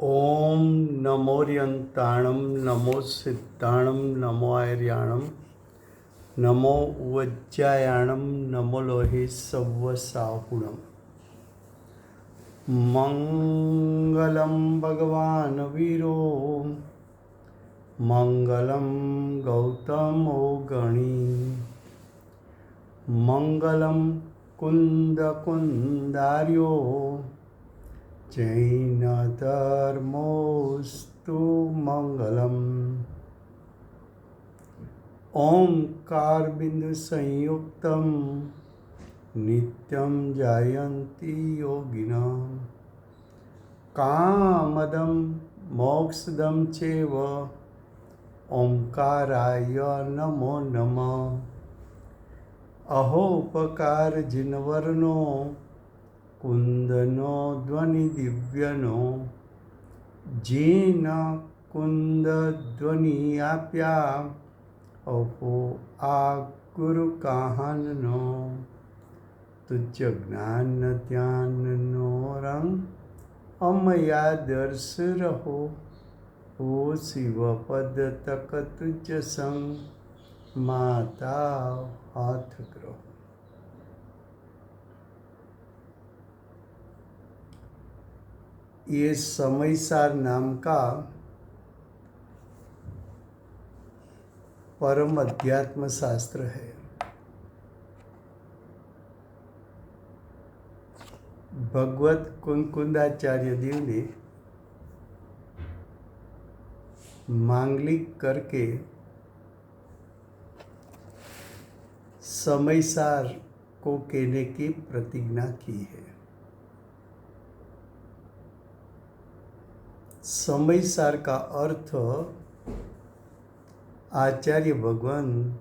ओम नमोर्यंताणं नमो सिद्धाणं नमो आर्याणं नमो उज्जायाणं नमो लोहे सव्वसाहुणम्। मंगलम भगवान वीरो मंगलम गौतमो गणी मंगलम कुंद कुंदार्यो जैन धर्मोस्तु मंगलम। ओंकार बिंदु संयुक्तम नित्यं जायन्ति योगिनः कामदं मोक्षदं चैव ओंकाराय नमो नमः। अहोपकार जिनवर्णो कुंदनो ध्वनि दिव्यनो जेन कुंद ध्वनि आप्या अहो आ गुरु कहाननो तुझ ज्ञान ध्यान नो रंग अमया दर्श रहो ओ शिव पद तक तुझ संग माता हाथ ग्रहो। ये समयसार नाम का परम अध्यात्म शास्त्र है। भगवत कुंकुंदाचार्य देव ने मांगलिक करके समयसार को कहने की प्रतिज्ञा की है। समयसार का अर्थ आचार्य भगवान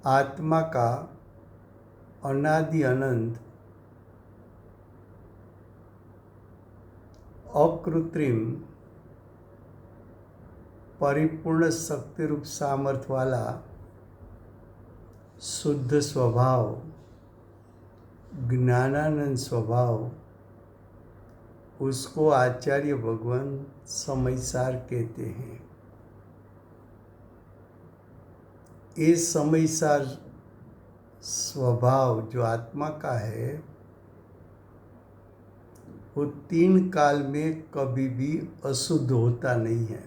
आत्मा का अनादि अनंत अकृत्रिम परिपूर्ण शक्ति रूप सामर्थ्य वाला शुद्ध स्वभाव ज्ञानानंद स्वभाव, उसको आचार्य भगवान समयसार कहते हैं। ये समयसार स्वभाव जो आत्मा का है वो तीन काल में कभी भी अशुद्ध होता नहीं है।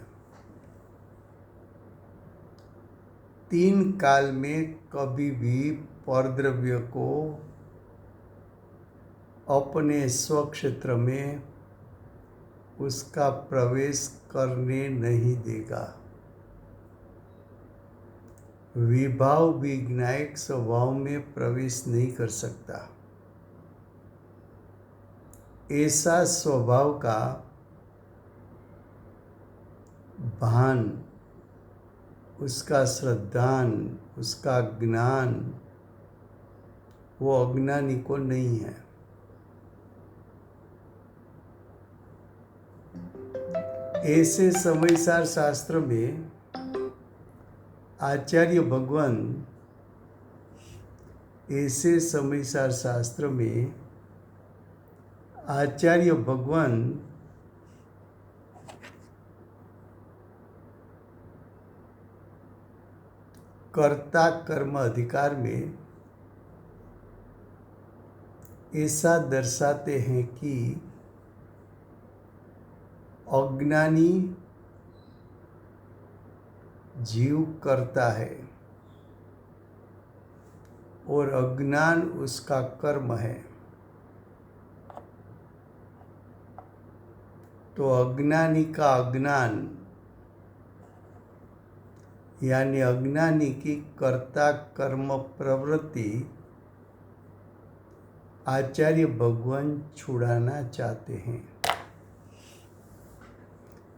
तीन काल में कभी भी परद्रव्य को अपने स्वक्षेत्र में उसका प्रवेश करने नहीं देगा। विभाव विज्ञायक स्वभाव में प्रवेश नहीं कर सकता। ऐसा स्वभाव का भान, उसका श्रद्धान, उसका ज्ञान वो अज्ञानी को नहीं है। ऐसे समयसार शास्त्र में आचार्य भगवान ऐसे समयसार शास्त्र में आचार्य भगवान कर्ता कर्म अधिकार में ऐसा दर्शाते हैं कि अज्ञानी जीव करता है और अज्ञान उसका कर्म है। तो अज्ञानी का अज्ञान यानी अज्ञानी की कर्ता कर्म प्रवृत्ति आचार्य भगवान छुड़ाना चाहते हैं।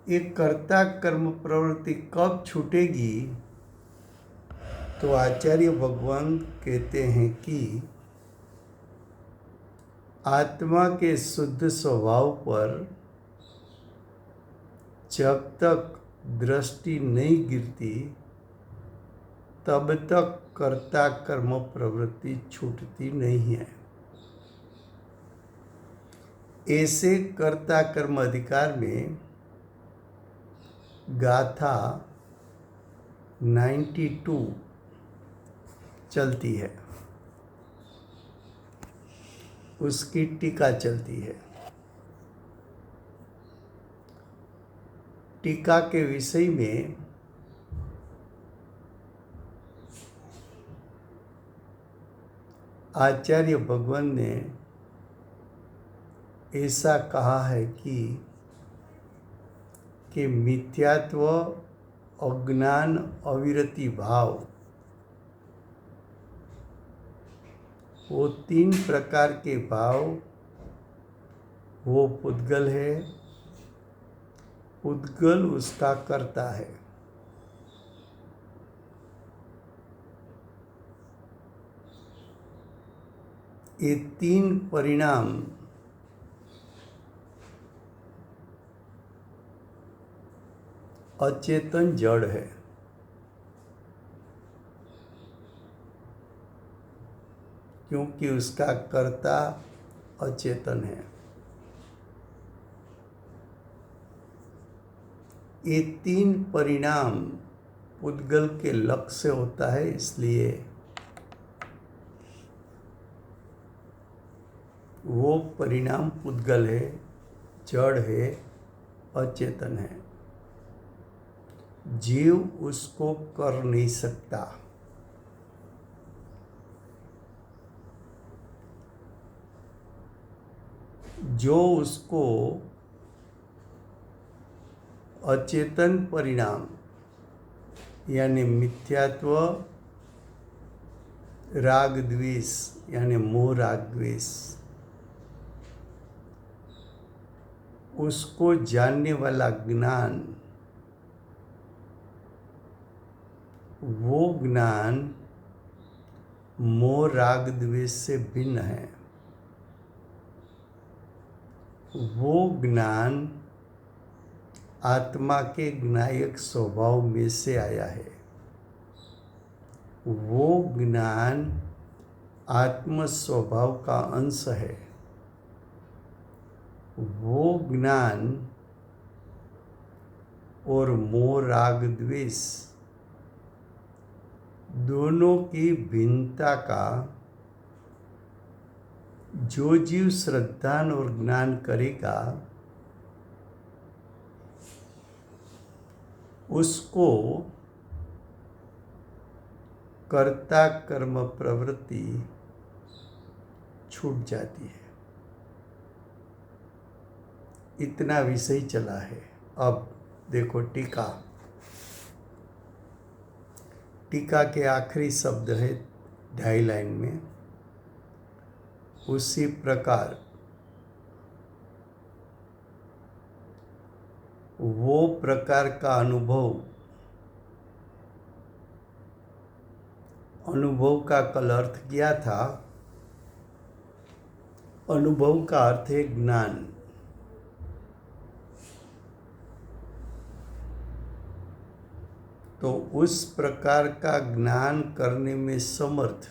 एक कर्ता कर्म प्रवृत्ति कब छूटेगी? तो आचार्य भगवान कहते हैं कि आत्मा के शुद्ध स्वभाव पर जब तक दृष्टि नहीं गिरती तब तक कर्ता कर्म प्रवृत्ति छूटती नहीं है। ऐसे कर्ता कर्म अधिकार में गाथा 92 चलती है, उसकी टीका चलती है। टीका के विषय में आचार्य भगवान ने ऐसा कहा है कि मिथ्यात्व, अज्ञान, अविरति भाव, वो 3 प्रकार के भाव वो पुद्गल है, पुद्गल उसका कर्ता है। ये 3 परिणाम अचेतन जड़ है। क्योंकि उसका कर्ता अचेतन है। ये 3 परिणाम पुद्गल के लक्ष्य होता है, इसलिए वो परिणाम पुद्गल है, जड़ है, अचेतन है। जीव उसको कर नहीं सकता। जो उसको अचेतन परिणाम यानी मिथ्यात्व, राग द्वेष यानी मोह राग द्वेष, उसको जानने वाला ज्ञान, वो ज्ञान मोह राग द्वेष से भिन्न है। वो ज्ञान आत्मा के ज्ञायक स्वभाव में से आया है। वो ज्ञान आत्म स्वभाव का अंश है। वो ज्ञान और मोह राग द्वेष दोनों की भिन्नता का जो जीव श्रद्धान और ज्ञान करेगा, उसको कर्ता कर्म प्रवृत्ति छूट जाती है। इतना विषय चला है। अब देखो टीका। टीका के आखिरी शब्द है 2.5 लाइन में, उसी प्रकार वो प्रकार का अनुभव का कल अर्थ किया था। अनुभव का अर्थ है ज्ञान। तो उस प्रकार का ज्ञान करने में समर्थ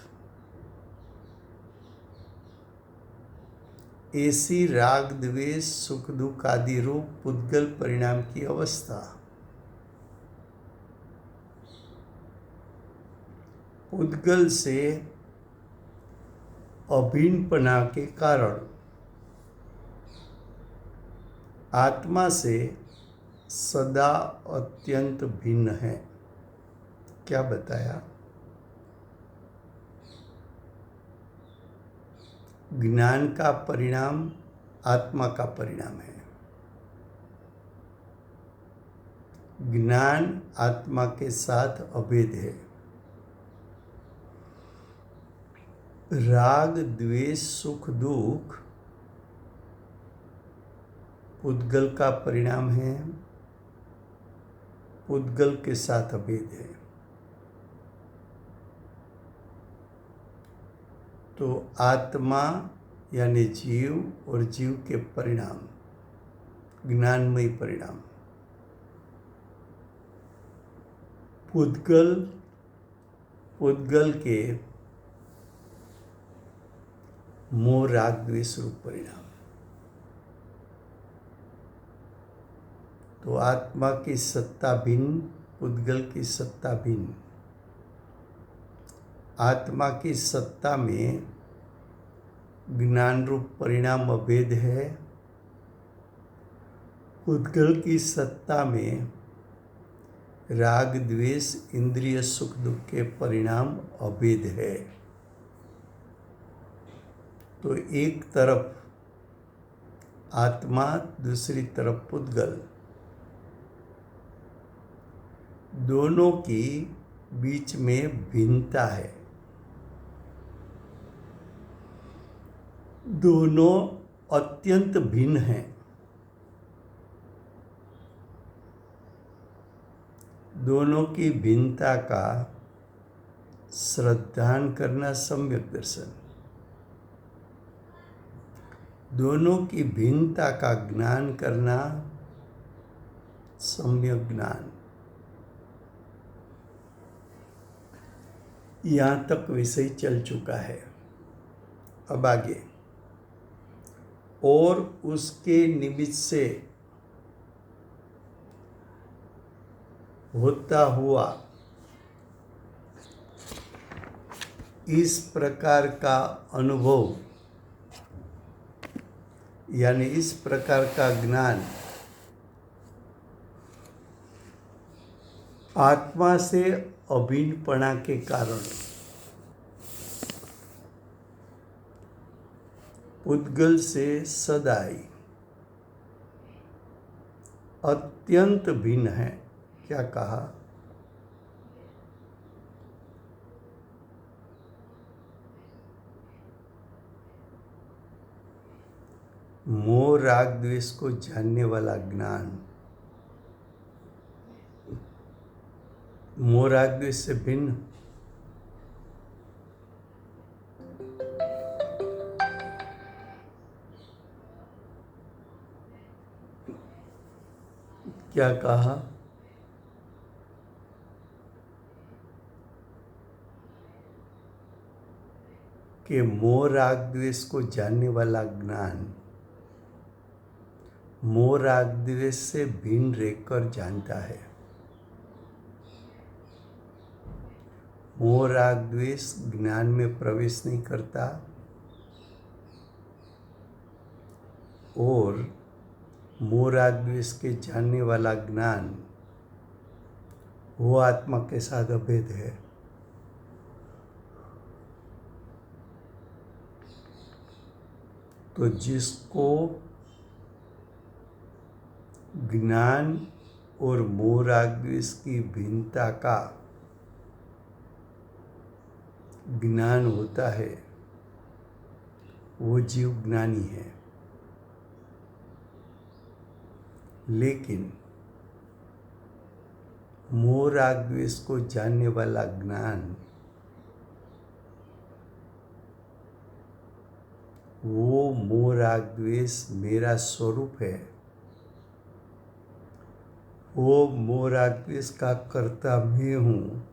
ऐसी राग द्वेष सुख दुख आदि रूप पुद्गल परिणाम की अवस्था, पुद्गल से अभिन्नपना के कारण आत्मा से सदा अत्यंत भिन्न है। क्या बताया? ज्ञान का परिणाम आत्मा का परिणाम है। ज्ञान आत्मा के साथ अभेद है। राग द्वेष सुख दुख पुद्गल का परिणाम है, पुद्गल के साथ अभेद है। तो आत्मा यानी जीव और जीव के परिणाम, ज्ञानमय परिणाम, पुद्गल के मोह राग द्वेष रूप परिणाम। तो आत्मा की सत्ता भिन्न, पुद्गल की सत्ता भिन्न। आत्मा की सत्ता में ज्ञान रूप परिणाम अभेद है। पुद्गल की सत्ता में राग द्वेष इंद्रिय सुख दुख के परिणाम अभेद है। तो एक तरफ आत्मा, दूसरी तरफ पुद्गल, दोनों की बीच में भिन्नता है। दोनों अत्यंत भिन्न हैं। दोनों की भिन्नता का श्रद्धान करना सम्यक दर्शन। दोनों की भिन्नता का ज्ञान करना सम्यक ज्ञान। यहाँ तक विषय चल चुका है। अब आगे, और उसके निमित्त से होता हुआ इस प्रकार का अनुभव, यानी इस प्रकार का ज्ञान आत्मा से अभिन्नपणा के कारण पुद्गल से सदाई अत्यंत भिन्न है। क्या कहा? मोह राग द्वेष को जानने वाला ज्ञान मोह राग द्वेष से भिन्न। क्या कहा? कि मोह राग द्वेष को जानने वाला ज्ञान मोह राग द्वेष से भिन्न रहकर जानता है। मोह राग द्वेष ज्ञान में प्रवेश नहीं करता और मोह राग द्वेष के जानने वाला ज्ञान वो आत्मा के साथ अभेद है। तो जिसको ज्ञान और मोह राग द्वेष की भिन्नता का ज्ञान होता है, वो जीव ज्ञानी है। लेकिन मोह राग द्वेष को जानने वाला ज्ञान वो मोह राग द्वेष मेरा स्वरूप है, वो मोह राग द्वेष का कर्ता मैं हूँ,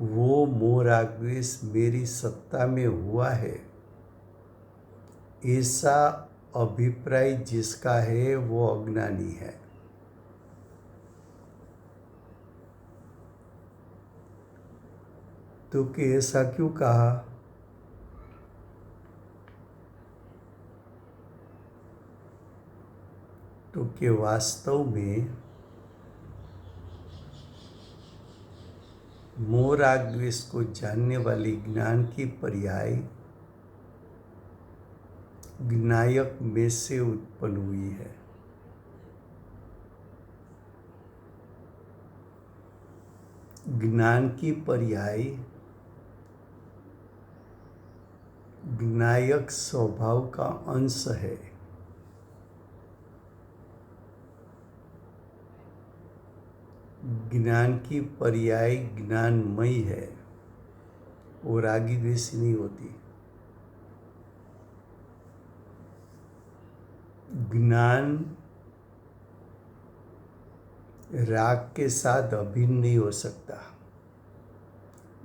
वो मोह राग द्वेष मेरी सत्ता में हुआ है, ऐसा अभिप्राय जिसका है वो अज्ञानी है। तो कि ऐसा क्यों कहा? तो कि वास्तव में मोह राग द्वेष को जानने वाली ज्ञान की पर्याय ज्ञायक में से उत्पन्न हुई है। ज्ञान की पर्याय ज्ञायक स्वभाव का अंश है। ज्ञान की पर्याय ज्ञानमयी है और रागी द्वेषी नहीं होती। ज्ञान राग के साथ अभिन्न नहीं हो सकता।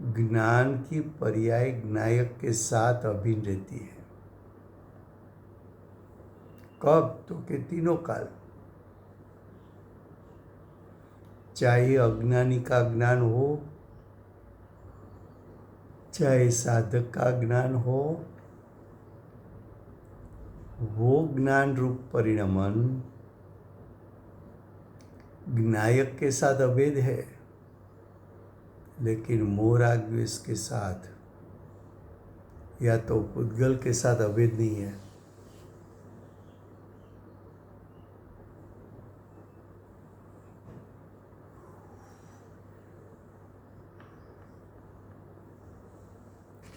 ज्ञान की पर्याय ज्ञायक के साथ अभिन्न रहती है। कब? तो के तीनों काल। चाहे अज्ञानी का ज्ञान हो, चाहे साधक का ज्ञान हो, वो ज्ञान रूप परिणमन ज्ञायक के साथ अभेद है, लेकिन मोह राग द्वेष के साथ या तो पुद्गल के साथ अभेद नहीं है।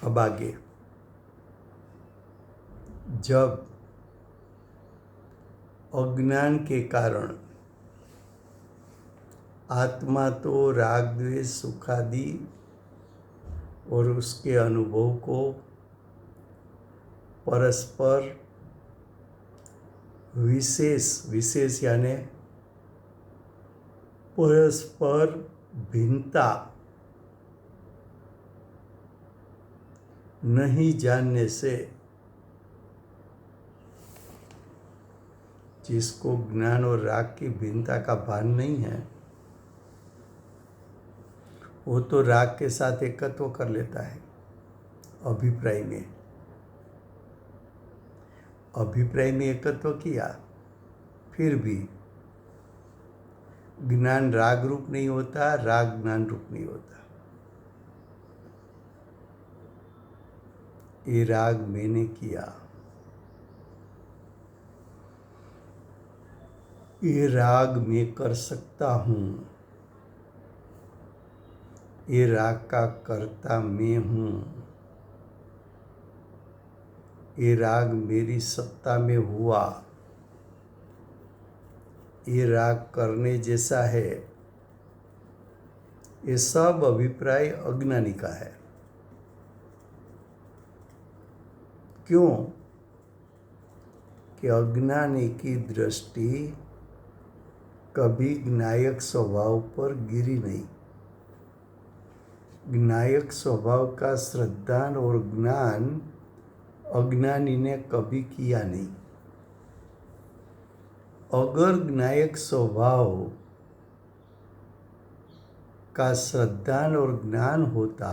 अब आगे, जब अज्ञान के कारण आत्मा तो राग द्वेष सुखादि और उसके अनुभव को परस्पर विशेष यानी परस्पर भिन्नता नहीं जानने से, जिसको ज्ञान और राग की भिन्नता का भान नहीं है, वो तो राग के साथ एकत्व कर लेता है। अभिप्राय में एकत्व किया, फिर भी ज्ञान राग रूप नहीं होता, राग ज्ञान रूप नहीं होता। ये राग मैंने किया, ये राग मैं कर सकता हूँ, ये राग का कर्ता मैं हूँ, ये राग मेरी सत्ता में हुआ, ये राग करने जैसा है, ये सब अभिप्राय अज्ञानी का है। क्यों? कि अज्ञानी की दृष्टि कभी ज्ञायक स्वभाव पर गिरी नहीं। ज्ञायक स्वभाव का श्रद्धान और ज्ञान अज्ञानी ने कभी किया नहीं। अगर ज्ञायक स्वभाव का श्रद्धान और ज्ञान होता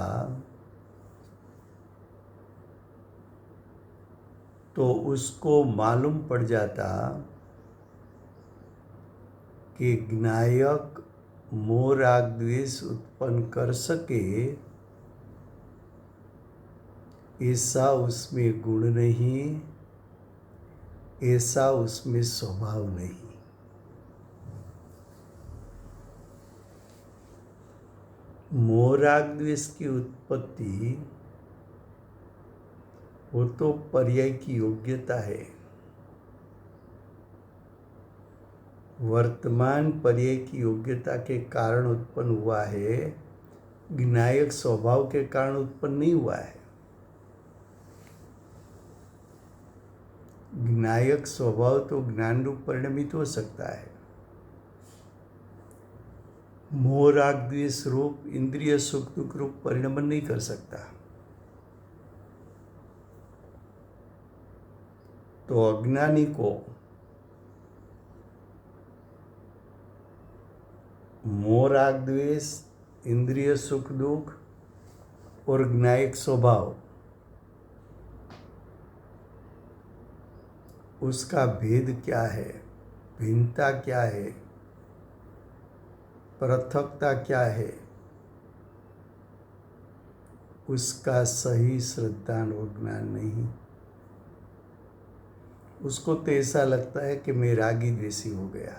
तो उसको मालूम पड़ जाता कि ज्ञायक मोह राग द्वेष उत्पन्न कर सके, ऐसा उसमें गुण नहीं, ऐसा उसमें स्वभाव नहीं। मोह राग द्वेष की उत्पत्ति वो तो पर्याय की योग्यता है। वर्तमान पर्याय की योग्यता के कारण उत्पन्न हुआ है, ज्ञायक स्वभाव के कारण उत्पन्न नहीं हुआ है। ज्ञायक स्वभाव तो ज्ञान रूप परिणमित हो सकता है, मोह राग द्वेष रूप इंद्रिय सुख दुख रूप परिणमन नहीं कर सकता। तो अज्ञानी को मोह राग द्वेष, इंद्रिय सुख दुख और ज्ञायक स्वभाव, उसका भेद क्या है, भिन्नता क्या है, पृथकता क्या है, उसका सही श्रद्धान और ज्ञान नहीं। उसको तो ऐसा लगता है कि मैं रागी द्वेषी हो गया।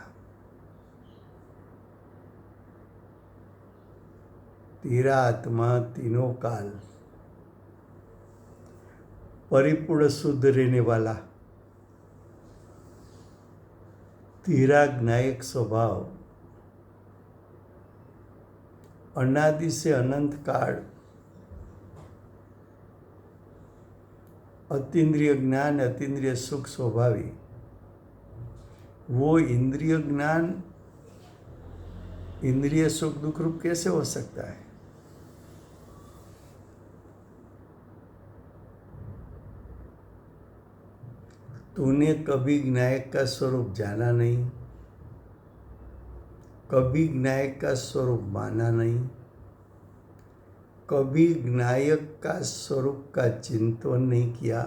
तेरा आत्मा तीनों काल परिपूर्ण शुद्ध रहने वाला, तेरा ज्ञायक स्वभाव अनादि से अनंत काल अतीन्द्रिय ज्ञान अतीन्द्रिय सुख स्वभावी, वो इंद्रिय ज्ञान इंद्रिय सुख दुख रूप कैसे हो सकता है? तूने कभी ज्ञायक का स्वरूप जाना नहीं, कभी ज्ञायक का स्वरूप माना नहीं, कभी ज्ञायक का स्वरूप का चिंतन नहीं किया,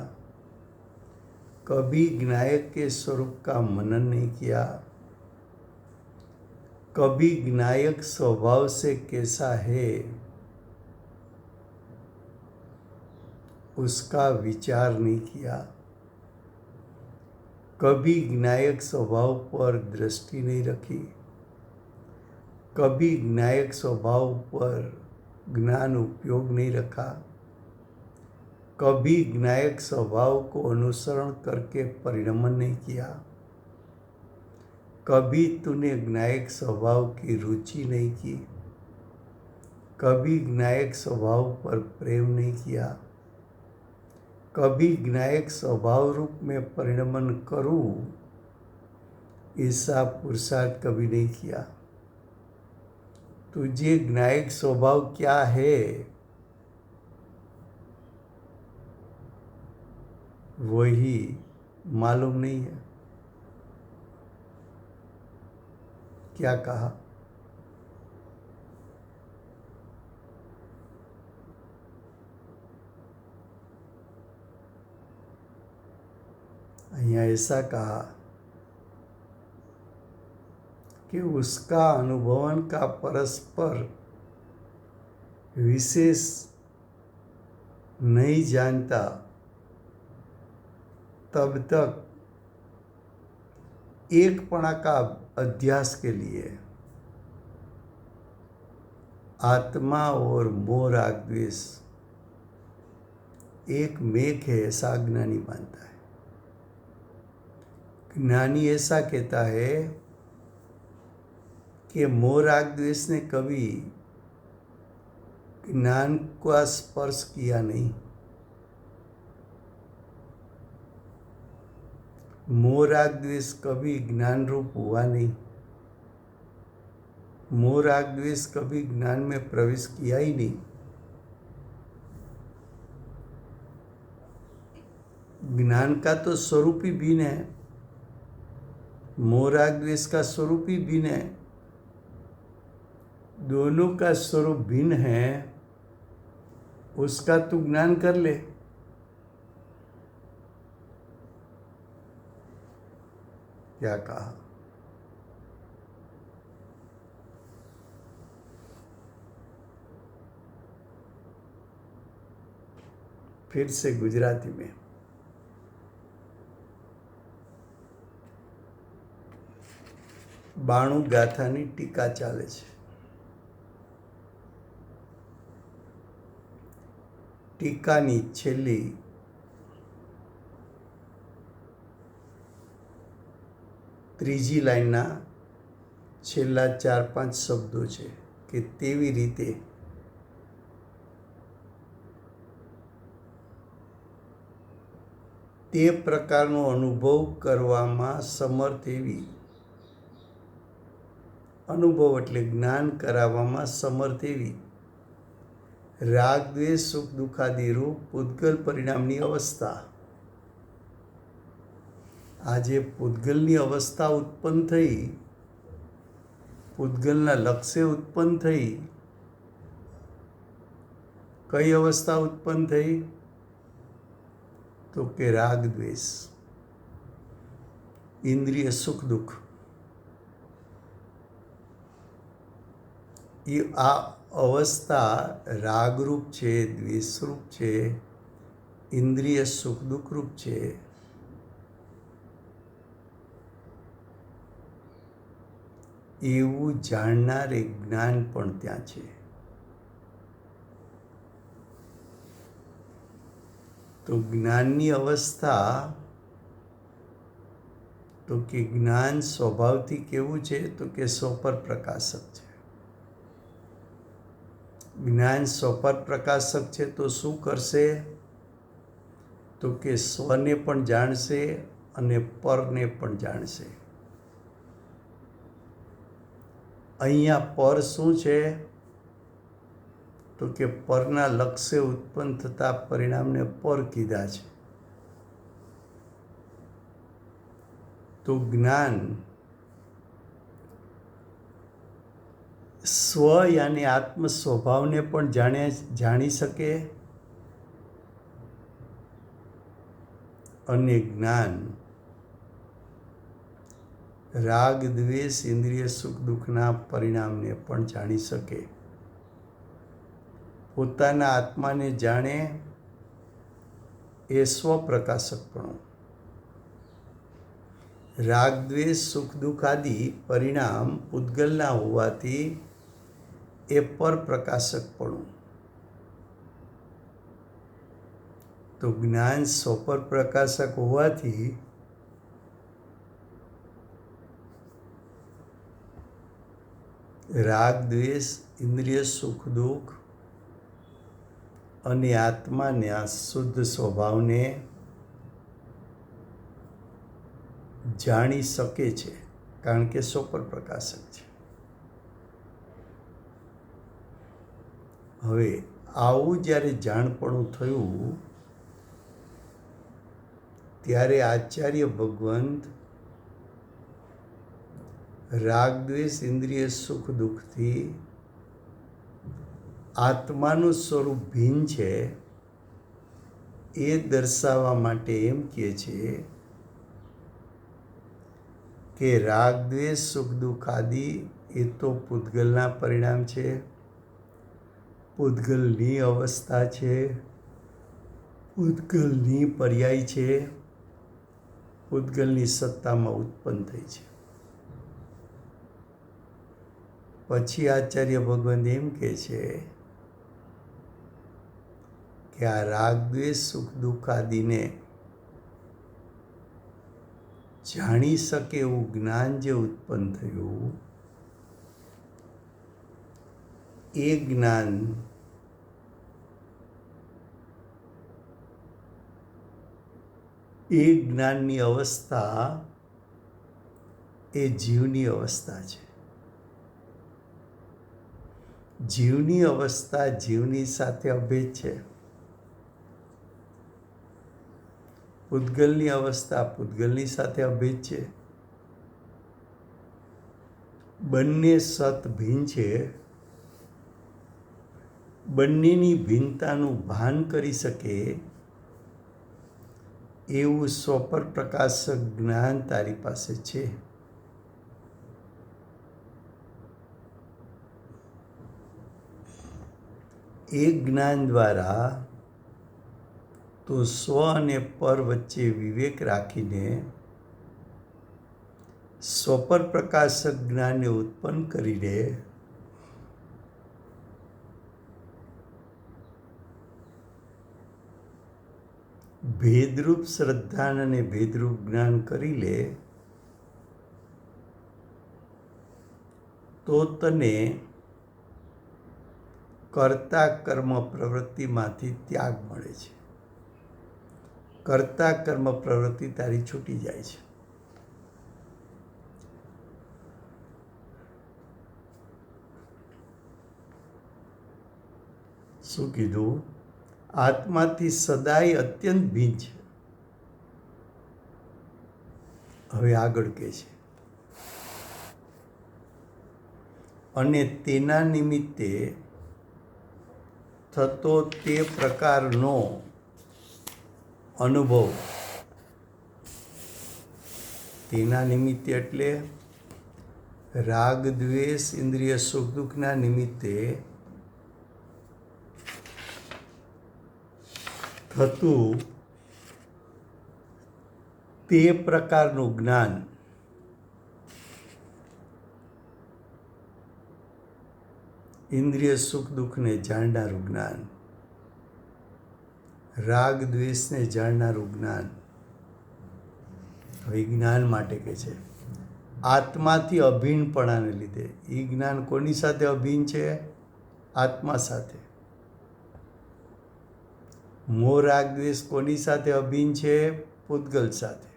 कभी ज्ञायक के स्वरूप का मनन नहीं किया, कभी ज्ञायक स्वभाव से कैसा है उसका विचार नहीं किया, कभी ज्ञायक स्वभाव पर दृष्टि नहीं रखी, कभी ज्ञायक स्वभाव पर ज्ञान उपयोग नहीं रखा, कभी ज्ञायक स्वभाव को अनुसरण करके परिणमन नहीं किया, कभी तूने ज्ञायक स्वभाव की रुचि नहीं की, कभी ज्ञायक स्वभाव पर प्रेम नहीं किया, कभी ज्ञायक स्वभाव रूप में परिणमन करूं ऐसा पुरुषार्थ कभी नहीं किया। तुझे ज्ञायक स्वभाव क्या है वही मालूम नहीं है। क्या कहा? અહીંયા ऐसा कहा कि उसका अनुभवन का परस्पर विशेष नहीं जानता तब तक एकपणा का अध्यास के लिए आत्मा और मोह राग द्वेष एक मेघ है ऐसा ज्ञानी मानता है। ज्ञानी ऐसा कहता है कि मोह राग द्वेष ने कभी ज्ञान का स्पर्श किया नहीं, मोह राग द्वेष कभी ज्ञान रूप हुआ नहीं, मोह राग द्वेष कभी ज्ञान में प्रवेश किया ही नहीं। ज्ञान का तो स्वरूप ही भिन्न है, मोह राग द्वेष का स्वरूप ही भिन्न है। दोनों का स्वरूप भिन्न है, उसका तू ज्ञान कर ले। क्या कहा? फिर से गुजराती में બાણું ગાથાની ટીકા ચાલે છે। ટીકાની છેલ્લી ત્રીજી લાઈનના છેલ્લા 4-5 શબ્દો છે કે તેવી રીતે તે પ્રકારનો અનુભવ કરવામાં સમર્થ એવી, અનુભવ એટલે જ્ઞાન કરાવવામાં સમર્થ એવી રાગ દ્વેષ સુખ દુઃખાદી રૂપ પૂતગલ પરિણામની અવસ્થા, આ જે પૂતગલની અવસ્થા ઉત્પન્ન થઈ, પૂતગલના લક્ષ્ય ઉત્પન્ન થઈ, કઈ અવસ્થા ઉત્પન્ન થઈ? તો કે રાગ દ્વેષ, ઇન્દ્રિય સુખ દુઃખ। એ આ અવસ્થા રાગરૂપ છે, દ્વેષરૂપ છે, ઇન્દ્રિય સુખ દુઃખરૂપ છે। એવું જાણનાર એક જ્ઞાન પણ ત્યાં છે। તો જ્ઞાનની અવસ્થા તો કે જ્ઞાન સ્વભાવથી કેવું છે? તો કે સ્વપર પ્રકાશક છે। જ્ઞાન સ્વપર પ્રકાશક છે તો શું કરશે? તો કે સ્વને પણ જાણશે અને પરને પણ જાણશે। અહીંયા પર શું છે? તો કે પરના લક્ષ્ય ઉત્પન્ન થતા પરિણામને પર કીધા છે। તો જ્ઞાન સ્વ યાની આત્મ સ્વભાવને પણ જાણી શકે અને જ્ઞાન રાગ દ્વેષ ઇન્દ્રિય સુખ દુઃખના પરિણામને પણ જાણી શકે. પોતાના આત્માને જાણે એ સ્વપ્રકાશકપણું. રાગ દ્વેષ સુખ દુઃખ આદિ પરિણામ પૂતગલના હોવાથી એ પરપ્રકાશકપણું. તો જ્ઞાન સ્વપર પ્રકાશક હોવાથી રાગ દ્વેષ ઇન્દ્રિય સુખ દુઃખ અને આત્માના શુદ્ધ સ્વભાવને જાણી શકે છે, કારણ કે સ્વપર પ્રકાશક છે. હવે આવું જ્યારે જાણપણું થયું ત્યારે આચાર્ય ભગવંત રાગ દ્વેષ ઇન્દ્રિય સુખ દુઃખથી આત્માનું સ્વરૂપ ભિન્ન છે એ દર્શાવવા માટે એમ કહે છે કે રાગ દ્વેષ સુખ દુઃખ આદિ એ તો પૂતગલના પરિણામ છે, પૂતગલની અવસ્થા છે, પૂતગલની પર્યાય છે, પૂતગલની સત્તામાં ઉત્પન્ન થઈ છે. પછી આચાર્ય ભગવાન એમ કહે છે કે આ રાગ દ્વેષ સુખ દુઃખ આદિને જાણી શકે એવું જ્ઞાન જે ઉત્પન્ન થયું એ જ્ઞાનની અવસ્થા એ જીવની અવસ્થા છે. જીવની અવસ્થા જીવની સાથે અભેદ છે. પૂતગલની અવસ્થા પૂતગલની સાથે અભેદ છે. બંને સત ભિન્ન છે. બંનેની ભિન્નતાનું ભાન કરી શકે એવું સ્વપર પ્રકાશક જ્ઞાન તારી પાસે છે. એ જ્ઞાન દ્વારા તો સ્વ અને પર વચ્ચે વિવેક રાખીને સ્વપર પ્રકાશક જ્ઞાનને ઉત્પન્ન કરીને ભેદરૂપ શ્રદ્ધા અને ભેદરૂપ જ્ઞાન કરી લે તો તને કર્તા કર્મ પ્રવૃત્તિમાંથી ત્યાગ મળે છે. કર્તા કર્મ પ્રવૃત્તિ તારી છૂટી જાય છે. શું કીધું? આત્માથી સદાય અત્યંત ભિન્ન છે. હવે આગળ કહે છે અને તેના નિમિત્તે થતો તે પ્રકારનો અનુભવ. તેના નિમિત્તે એટલે રાગ દ્વેષ ઇન્દ્રિય સુખ દુઃખના નિમિત્તે થતું તે પ્રકારનું જ્ઞાન ઇન્દ્રિય સુખ દુઃખને જાણનારું જ્ઞાન, રાગ દ્વેષને જાણનારું જ્ઞાન. હવે જ્ઞાન માટે કહે છે આત્માથી અભિન્નપણાને લીધે. એ જ્ઞાન કોની સાથે અભિન્ન છે? આત્મા સાથે. મોહ રાગ દ્વેષ કોની સાથે અભિન્ન છે? પૂતગલ સાથે.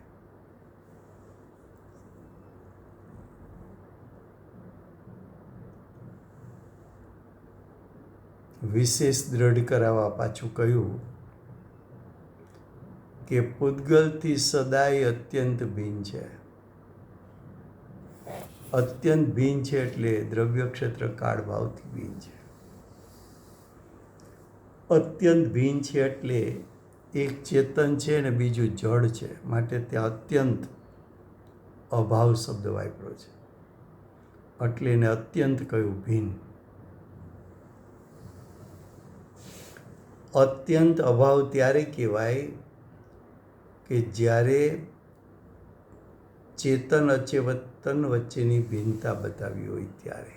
વિશેષ દ્રઢ કરાવવા પાછું કહ્યું કે પૂતગલથી સદાય અત્યંત ભિન્ન છે. અત્યંત ભિન્ન છે એટલે દ્રવ્ય ક્ષેત્ર કાળ ભાવથી ભિન્ન છે. અત્યંત ભિન્ન છે એટલે એક ચેતન છે અને બીજું જડ છે, માટે ત્યાં અત્યંત અભાવ શબ્દ વાપર્યો છે, એટલે એને અત્યંત કહ્યું, ભિન્ન. અત્યંત અભાવ ત્યારે કહેવાય કે જ્યારે ચેતન અચેતન વચ્ચેની ભિન્નતા બતાવી હોય ત્યારે.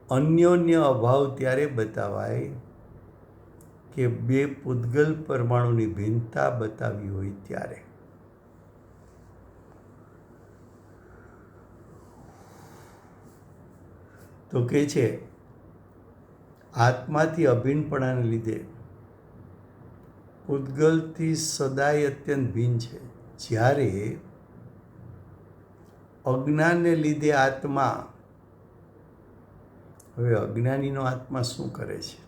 અન્યોન્ય અભાવ ત્યારે બતાવાય કે બે પૂતગલ પરમાણુની ભિન્નતા બતાવી હોય ત્યારે. તો કે છે આત્માથી અભિન્નપણાને લીધે પૂતગલથી સદાય અત્યંત ભિન્ન છે, જ્યારે અજ્ઞાનને લીધે આત્મા, હવે અજ્ઞાનીનો આત્મા શું કરે છે?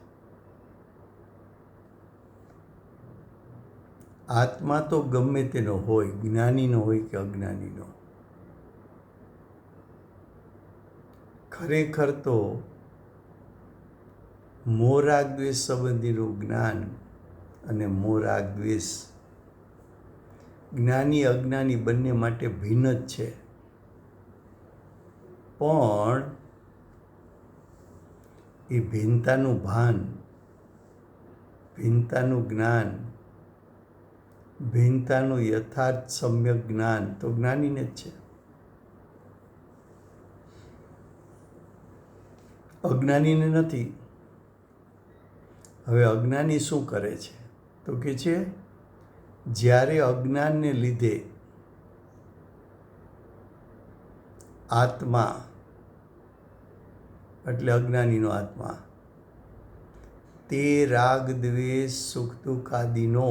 આત્મા તો ગમે તેનો હોય, જ્ઞાનીનો હોય કે અજ્ઞાનીનો. ખરેખર તો મોહ રાગ દ્વેષ સંબંધીનું જ્ઞાન અને મોહ રાગ દ્વેષ જ્ઞાની અજ્ઞાની બંને માટે ભિન્ન જ છે, પણ એ ભિન્નતાનું ભાન, ભિન્નતાનું જ્ઞાન, ભિન્નતાનું યથાર્થ સમ્યક જ્ઞાન તો જ્ઞાનીને જ છે. અજ્ઞાનીને નથી. હવે અજ્ઞાની શું કરે છે? તો કે છે જ્યારે અજ્ઞાનને લીધે આત્મા, એટલે અજ્ઞાનીનો આત્મા, તે રાગ દ્વેષ સુખ દુઃખ આદિનો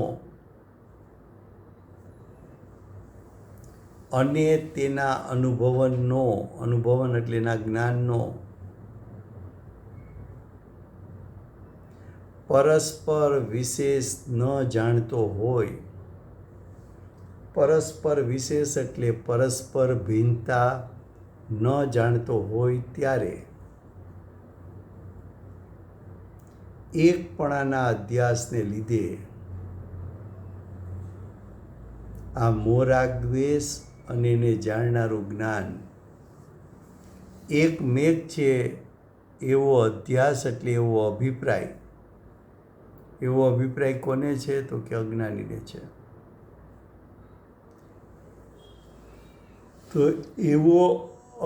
અને તેના અનુભવનનો, અનુભવન એટલે એના જ્ઞાનનો પરસ્પર વિશેષ ન જાણતો હોય. પરસ્પર વિશેષ એટલે પરસ્પર ભિન્નતા ન જાણતો હોય ત્યારે એકપણાના અધ્યાસને લીધે આ મોહ રાગ દ્વેષ અને એને જાણનારું જ્ઞાન એક મેઘ છે એવો અધ્યાસ એટલે એવો અભિપ્રાય. એવો અભિપ્રાય કોને છે? તો કે અજ્ઞાનીને છે. તો એવો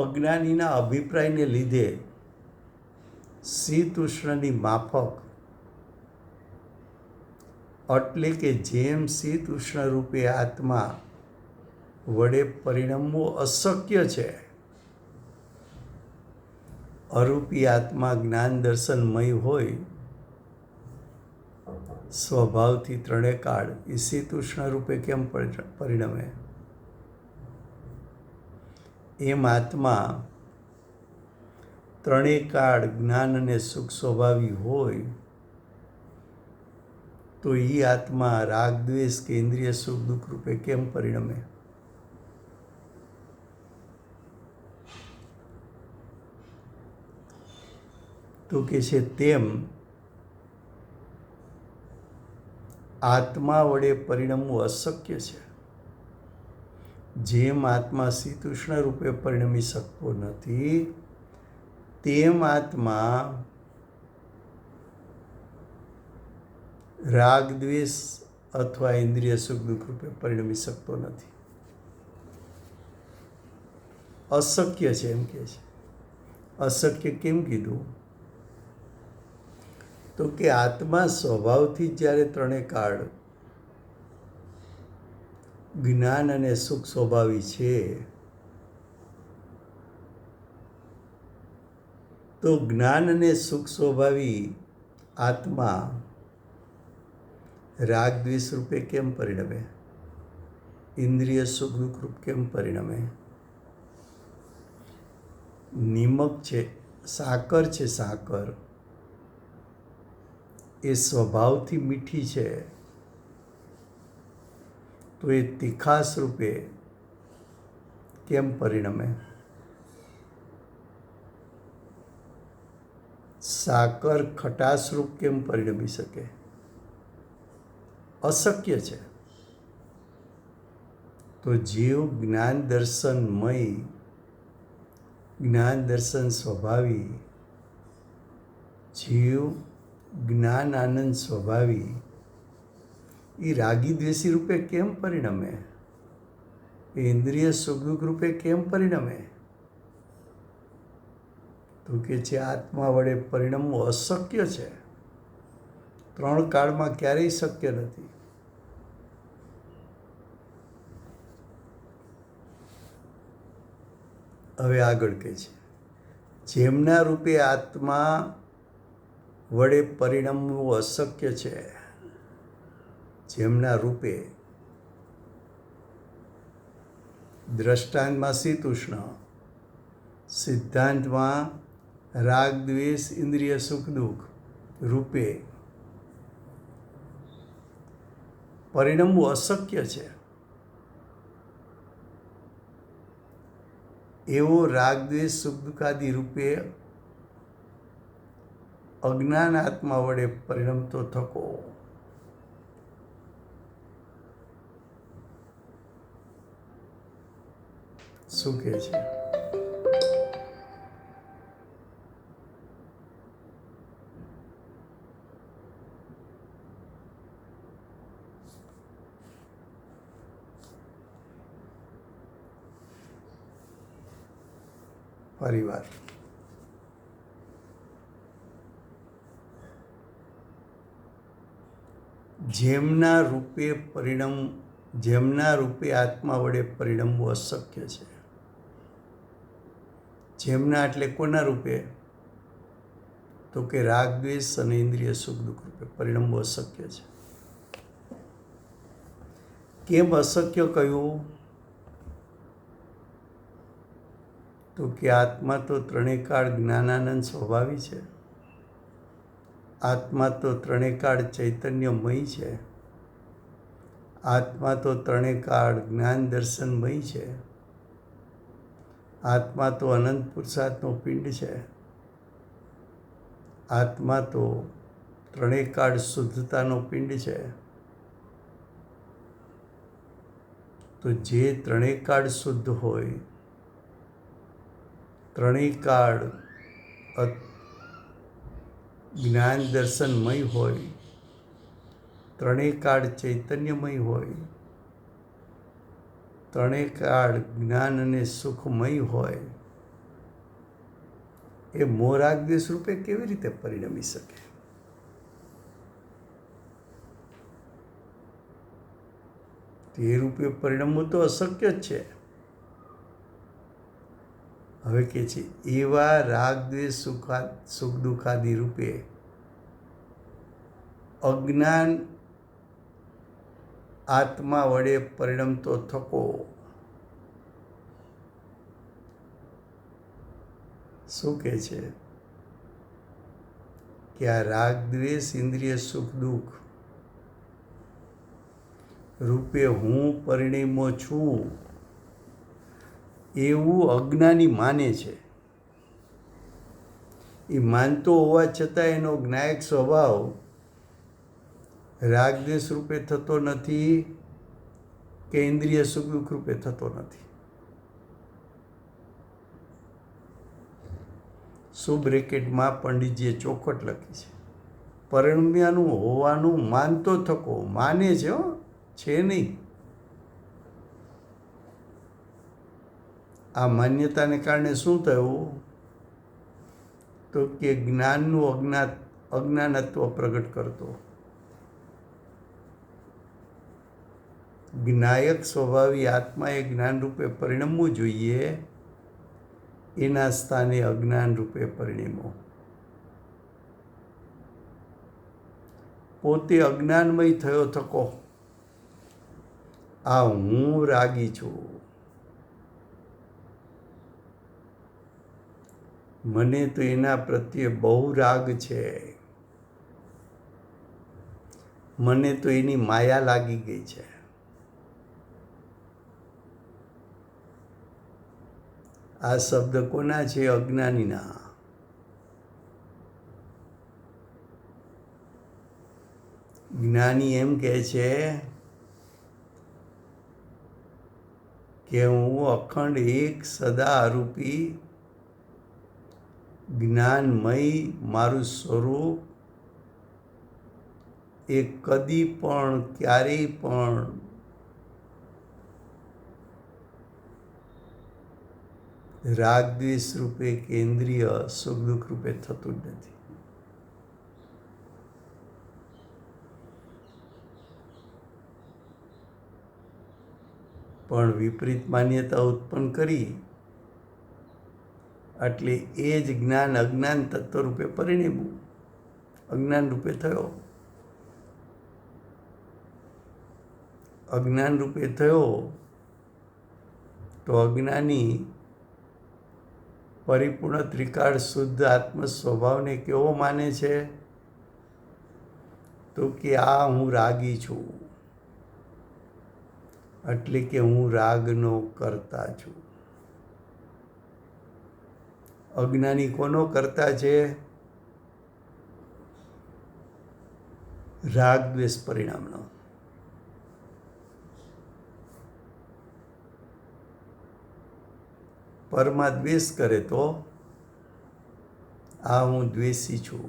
અજ્ઞાનીના અભિપ્રાયને લીધે શીત ઉષ્ણની માફક, એટલે કે જેમ શીત ઉષ્ણ રૂપે આત્મા વડે પરિણમવું અશક્ય છે, અરૂપી આત્મા જ્ઞાન દર્શનમય હોય સ્વભાવથી ત્રણે કાળ, એ શીત ઉષ્ણ રૂપે કેમ પરિણમે? એમ આત્મા ત્રણેય કાળ જ્ઞાન અને સુખ સ્વભાવી હોય તો એ આત્મા રાગ દ્વેષ કે ઇન્દ્રિય સુખ દુઃખ રૂપે કેમ પરિણમે? તો કે છે તેમ આત્મા વડે પરિણમવું અશક્ય છે. જેમ આત્મા શીત ઉષ્ણ રૂપે પરિણમી શકતો નથી, તેમ આત્મા રાગ દ્વેષ અથવા ઇન્દ્રિય સુખ દુઃખ રૂપે પરિણમી શકતો નથી. અશક્ય છે એમ કે છે. અશક્ય કેમ કીધું? તો કે આત્મા સ્વભાવથી જ્યારે ત્રણે કાળ જ્ઞાન અને સુખ સ્વભાવી છે, તો જ્ઞાન અને સુખ સ્વભાવી આત્મા રાગ દ્વેષ રૂપે કેમ પરિણમે? ઇન્દ્રિય સુખ દુઃખ રૂપ કેમ પરિણમે? નિમક છે, સાકર છે, સાકર એ સ્વભાવથી મીઠી છે, તો એ તીખાશ રૂપે કેમ પરિણમે? સાકર ખટાશરૂપ કેમ પરિણમી શકે? અશક્ય છે. તો જીવ જ્ઞાન દર્શનમય, જ્ઞાન દર્શન સ્વભાવી, જીવ જ્ઞાન આનંદ સ્વભાવી, એ રાગી દ્વેષી રૂપે કેમ પરિણમે? એ ઇન્દ્રિય સુખ દુઃખ રૂપે કેમ પરિણમે? તો કે છે આત્મા વડે પરિણમવું અશક્ય છે. 3 કાળમાં ક્યારેય શક્ય નથી. હવે આગળ કહે છે, જેમના રૂપે આત્મા વડે પરિણમવું અશક્ય છે, જેમના રૂપે, દ્રષ્ટાંતમાં શીતોષ્ણ, સિદ્ધાંતમાં રાગ દ્વેષ ઇન્દ્રિય સુખ દુઃખ રૂપે પરિણમવું અશક્ય છે, એવો રાગ દ્વેષ સુખ દુઃખાદિ રૂપે અજ્ઞાન આત્મા વડે પરિણમતો થકો. શું કહે છે? ફરીવાર જેમના રૂપે આત્મા વડે પરિણમવું અશક્ય છે. જેમના એટલે કોના રૂપે? તો કે રાગ દ્વેષ અને ઇન્દ્રિય સુખ દુઃખ રૂપે પરિણમવું અશક્ય છે. કેમ અશક્ય કહ્યું? તો કે આત્મા તો 3 કાળ જ્ઞાનાનંદ સ્વભાવી છે. આત્મા તો 3 કાળ ચૈતન્યમય છે. આત્મા તો 3 કાળ જ્ઞાન દર્શનમય છે. આત્મા તો અનંત પુરુષાર્થનો પિંડ છે. આત્મા તો 3 કાળ શુદ્ધતાનો પિંડ છે. તો જે 3 કાળ શુદ્ધ હોય, 3 કાળ જ્ઞાન દર્શનમય હોય, 3 કાળ ચૈતન્યમય હોય, 3 કાળ જ્ઞાન અને સુખમય હોય, એ મોહ રાગ દ્વેષ રૂપે કેવી રીતે પરિણમી શકે? તે રૂપે પરિણમવું તો અશક્ય જ છે. હવે કે છે એવા રાગ દ્વેષ સુખ દુઃખાદિ રૂપે અજ્ઞાન આત્મા વડે પરિણમતો થકો. શું કહે છે? કે આ રાગ દ્વેષ ઇન્દ્રિય સુખ દુઃખ રૂપે હું પરિણમો છું એવું અજ્ઞાની માને છે. એ માનતો હોવા છતાં એનો જ્ઞાયક સ્વભાવ રાગ દ્વેષ રૂપે થતો નથી કે ઇન્દ્રિય સુખ દુઃખ રૂપે થતો નથી. શું બ્રેકેટમાં પંડિતજીએ ચોખવટ લખી છે? પરિણમ્યાનું હોવાનું માનતો થકો. માને છે, છે નહીં. આ માન્યતાને કારણે શું થયું? તો કે જ્ઞાનનું અજ્ઞાનત્વ પ્રગટ કરતો. જ્ઞાયક સ્વભાવી આત્માએ જ્ઞાન રૂપે પરિણમવું જોઈએ, એના સ્થાને અજ્ઞાન રૂપે પરિણમો. પોતે અજ્ઞાનમય થયો થકો. આ હું રાગી છું, મને તો એના પ્રત્યે બહુ રાગ છે, મને તો એની માયા લાગી ગઈ છે. આ શબ્દ કોના છે? અજ્ઞાનીના. જ્ઞાની એમ કહે છે કે હું અખંડ એક સદારૂપી જ્ઞાનમય મારું સ્વરૂપ એ કદી પણ ક્યારેય પણ રાગ દ્વેષ રૂપે કે ઇન્દ્રિય સુખ દુઃખ રૂપે થતું જ નથી. પણ વિપરીત માન્યતા ઉત્પન્ન કરી એટલે એ જ જ્ઞાન અજ્ઞાન તત્વ રૂપે પરિણમ્યું, અજ્ઞાન રૂપે થયો. અજ્ઞાન રૂપે થયો તો અજ્ઞાની પરિપૂર્ણ ત્રિકાળ શુદ્ધ આત્મ સ્વભાવને કેવો માને છે? તો કે આ હું રાગી છું, એટલે કે હું રાગનો કરતા છું. અજ્ઞાની કોનો કરતા છે? રાગ દ્વેષ પરિણામનો. પરમાં દ્વેષ કરે તો આ હું દ્વેષી છું,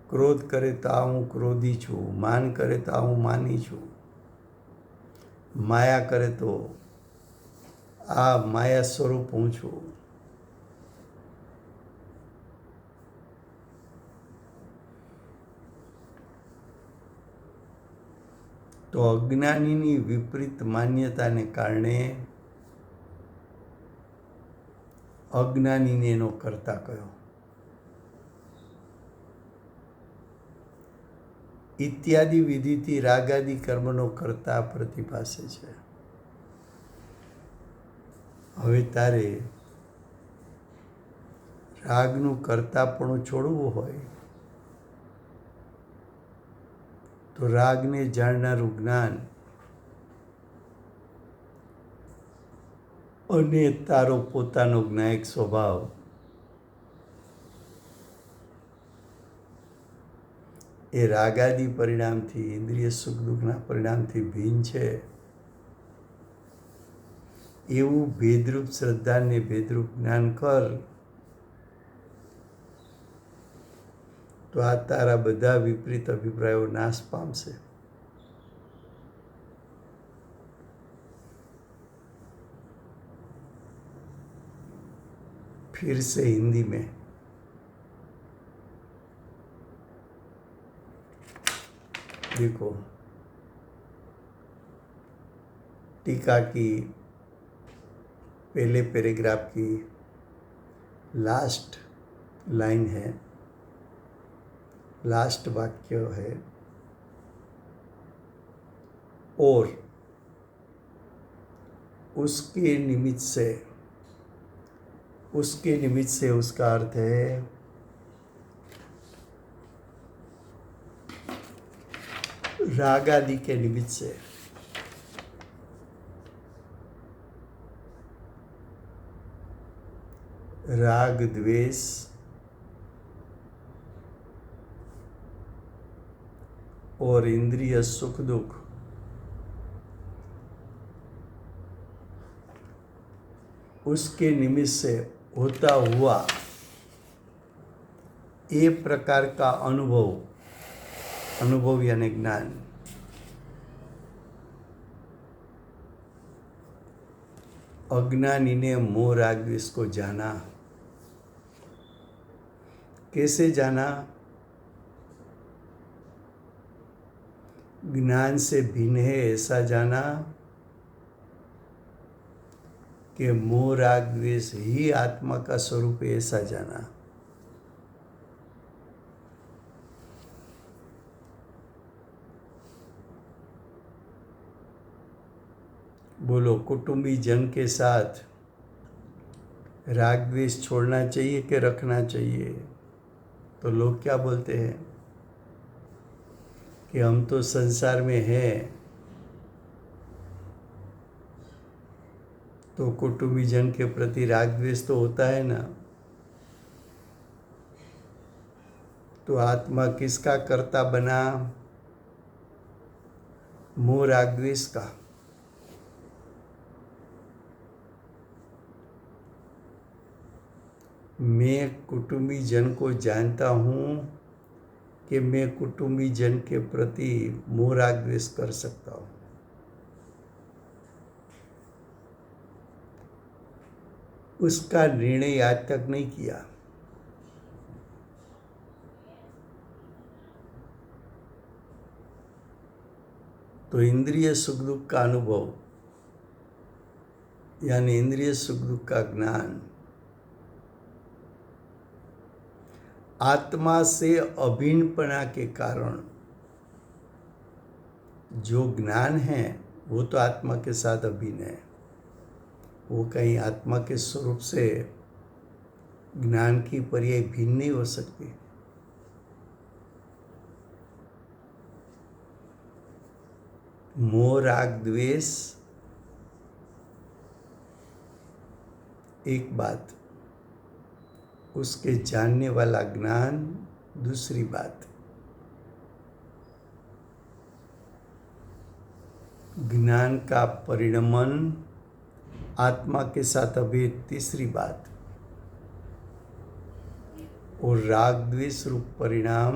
ક્રોધ કરે તો આ હું ક્રોધી છું, માન કરે તો આ હું માની છું, માયા કરે તો આ માયા સ્વરૂપ હું છું. તો અજ્ઞાનીની વિપરીત માન્યતાને કારણે અજ્ઞાનીને એનો કરતા કયો. ઇત્યાદિ વિધિથી રાગાદિ કર્મનો કરતા પ્રતિભાસે છે. હવે તારે રાગનું કરતાપણું છોડવું હોય તો રાગને જાણનારું જ્ઞાન અને તારો પોતાનો જ્ઞાયક સ્વભાવ એ રાગાદી પરિણામથી, ઇન્દ્રિય સુખ દુઃખના પરિણામથી ભિન્ન છે એવું ભેદરૂપ શ્રદ્ધાને ભેદરૂપ જ્ઞાન કર તો આ તારા બધા વિપરીત અભિપ્રાયો નાશ પામશે. फिर से हिंदी में देखो, टीका की पहले पैराग्राफ की लास्ट लाइन है, लास्ट वाक्य है, और उसके निमित्त से उसका अर्थ है राग आदि के निमित्त से राग द्वेष और इंद्रिय सुख दुख उसके निमित्त से होता हुआ ये प्रकार का अनुभव यानी ज्ञान अज्ञानी ने मोह राग द्वेष को जाना. कैसे जाना? ज्ञान से भिन्न है ऐसा जाना कि मोह राग द्वेष ही आत्मा का स्वरूप है ऐसा जाना. बोलो, कुटुंबी जन के साथ राग द्वेष छोड़ना चाहिए कि रखना चाहिए? तो लोग क्या बोलते हैं कि हम तो संसार में हैं, तो कुटुंबीजन के प्रति राग द्वेष तो होता है ना। तो आत्मा किसका कर्ता बना? मोह राग द्वेष का। मैं कुटुंबीजन को जानता हूँ कि मैं कुटुंबीजन के प्रति मोह राग द्वेष कर सकता हूँ। उसका निर्णय आज तक नहीं किया। तो इंद्रिय सुख दुख का अनुभव यानी इंद्रिय सुख दुख का ज्ञान आत्मा से अभिन्नपना के कारण जो ज्ञान है वो तो आत्मा के साथ अभिन्न है। वो कहीं आत्मा के स्वरूप से ज्ञान की पर्याय भिन्न नहीं हो सकती। मोह राग द्वेष एक बात, उसके जानने वाला ज्ञान दूसरी बात। ज्ञान का परिणमन आत्मा के साथ अभेद तीसरी बात, और राग द्वेष रूप परिणाम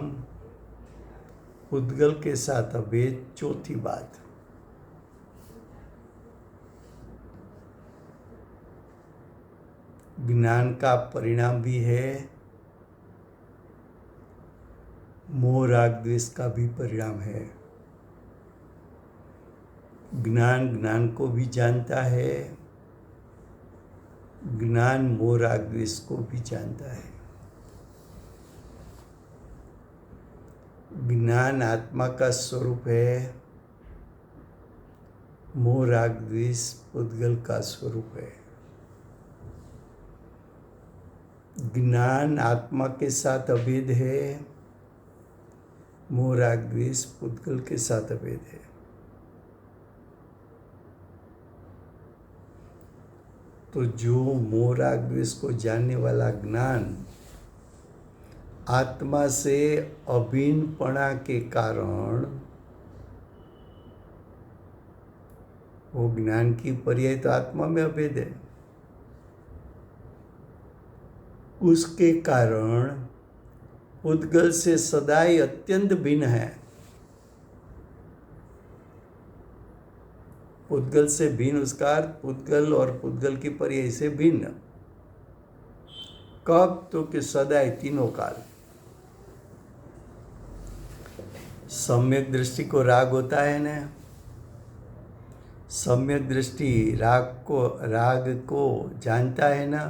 उद्गल के साथ अभेद चौथी बात। ज्ञान का परिणाम भी है, मोह राग द्वेष का भी परिणाम है। ज्ञान ज्ञान को भी जानता है, ज्ञान मोह राग द्वेष को भी जानता है। ज्ञान आत्मा का स्वरूप है, मोह राग द्वेष उद्गल का स्वरूप है। ज्ञान आत्मा के साथ अभेद है, मोह राग द्वेष उद्गल के साथ अभेद है। तो जो मोह राग द्वेष को जानने वाला ज्ञान आत्मा से अभिन्नपना के कारण, वो ज्ञान की पर्याय तो आत्मा में अभेद है, उसके कारण उद्गल से सदाई अत्यंत भिन्न है। उद्गल से भिन्न उसका अर्थ उद्गल और पुद्गल की पर्याय से भिन्न। कब? तो कि सदाई तीनों काल। सम्यक दृष्टि को राग होता है ना। सम्यक दृष्टि राग को जानता है ना।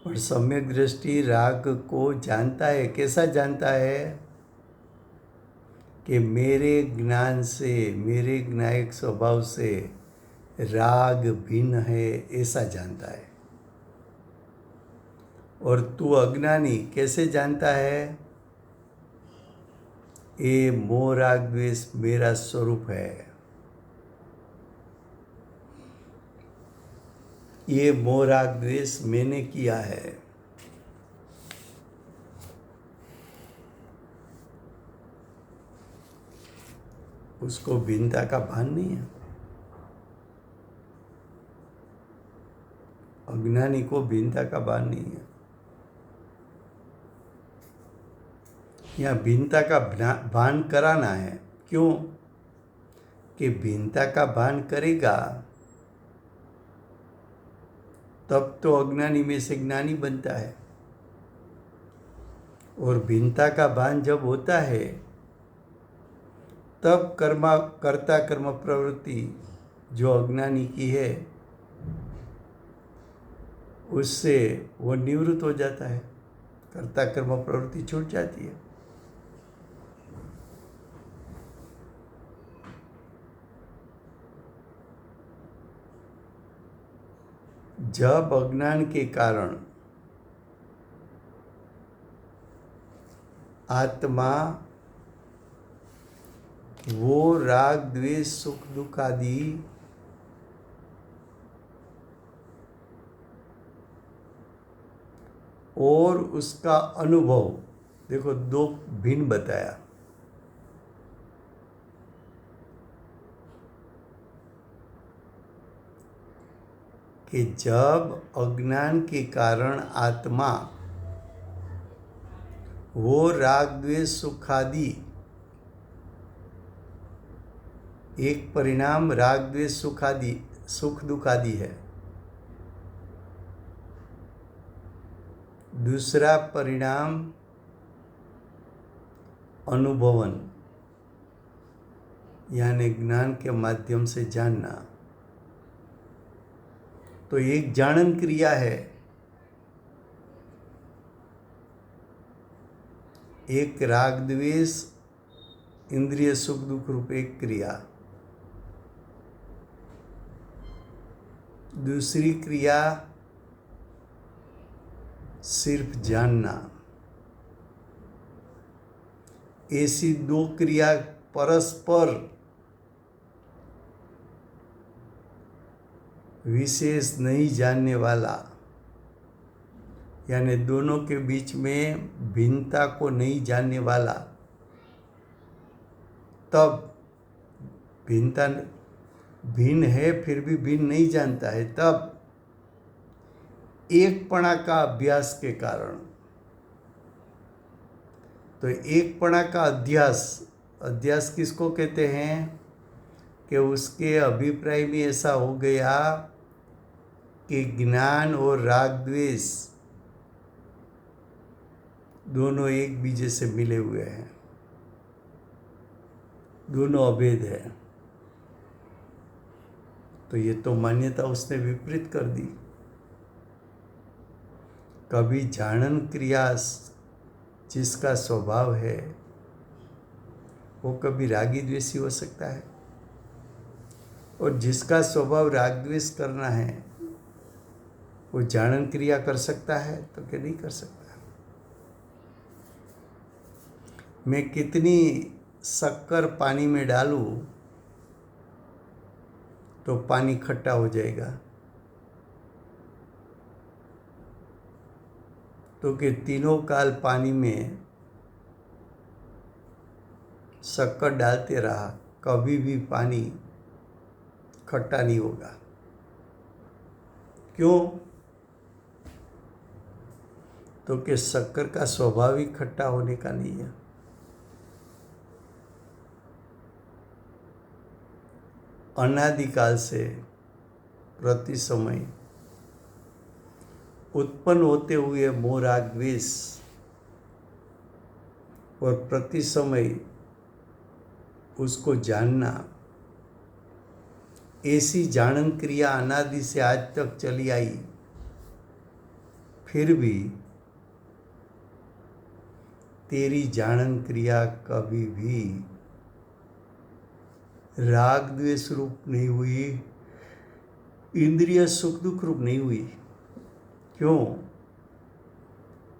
और सम्यक दृष्टि राग को जानता है। कैसा जानता है? कि मेरे ज्ञान से, मेरे ज्ञायक स्वभाव से राग भिन्न है, ऐसा जानता है। और तू अज्ञानी कैसे जानता है? ये मोह राग द्वेष मेरा स्वरूप है, ये मोह राग द्वेष मैंने किया है। उसको भिन्नता का भान नहीं है। अज्ञानी को भिन्नता का भान नहीं है। यहाँ भिन्नता का भान कराना है। क्यों? कि भिन्नता का भान करेगा तब तो अज्ञानी में से ज्ञानी बनता है। और भिन्नता का भान जब होता है तब कर्ता कर्म प्रवृत्ति जो अज्ञानी की है उससे वो निवृत्त हो जाता है, कर्ता कर्म प्रवृत्ति छूट जाती है। जब अज्ञान के कारण आत्मा वो राग द्वेष सुख दुख आदि और उसका अनुभव, देखो दो भिन्न बताया। कि जब अज्ञान के कारण आत्मा वो राग द्वेष सुख आदि, एक परिणाम राग द्वेष सुख आदि, सुख दुख आदि है, दूसरा परिणाम अनुभवन यानी ज्ञान के माध्यम से जानना। तो एक जानन क्रिया है, एक राग द्वेष इंद्रिय सुख दुख रूप एक क्रिया, दूसरी क्रिया सिर्फ जानना। ऐसी दो क्रिया परस्पर विशेष नहीं जानने वाला, यानी दोनों के बीच में भिन्नता को नहीं जानने वाला, तब भिन्नता भिन्न है फिर भी भिन्न नहीं जानता है, तब एकपणा का अभ्यास के कारण, तो एकपणा का अध्यास किसको कहते हैं कि उसके अभिप्राय में ऐसा हो गया कि ज्ञान और राग द्वेष दोनों एक बीजे से मिले हुए हैं, दोनों अभेद है। तो ये तो मान्यता उसने विपरीत कर दी। कभी जानन क्रिया जिसका स्वभाव है वो कभी रागी द्वेषी हो सकता है, और जिसका स्वभाव राग द्वेष करना है वो जानन क्रिया कर सकता है तो क्या नहीं कर सकता। मैं कितनी शक्कर पानी में डालूं तो पानी खट्टा हो जाएगा, तो कि तीनों काल पानी में शक्कर डालते रहा, कभी भी पानी खट्टा नहीं होगा। क्यों? तो कि शक्कर का स्वभाव ही खट्टा होने का नहीं है। अनादिकाल से प्रति समय उत्पन्न होते हुए मोह राग द्वेष और प्रति समय उसको जानना, ऐसी जानन क्रिया अनादि से आज तक चली आई, फिर भी तेरी जानन क्रिया कभी भी राग द्वेष रूप नहीं हुई, इंद्रिय सुख दुख रूप नहीं हुई। क्यों?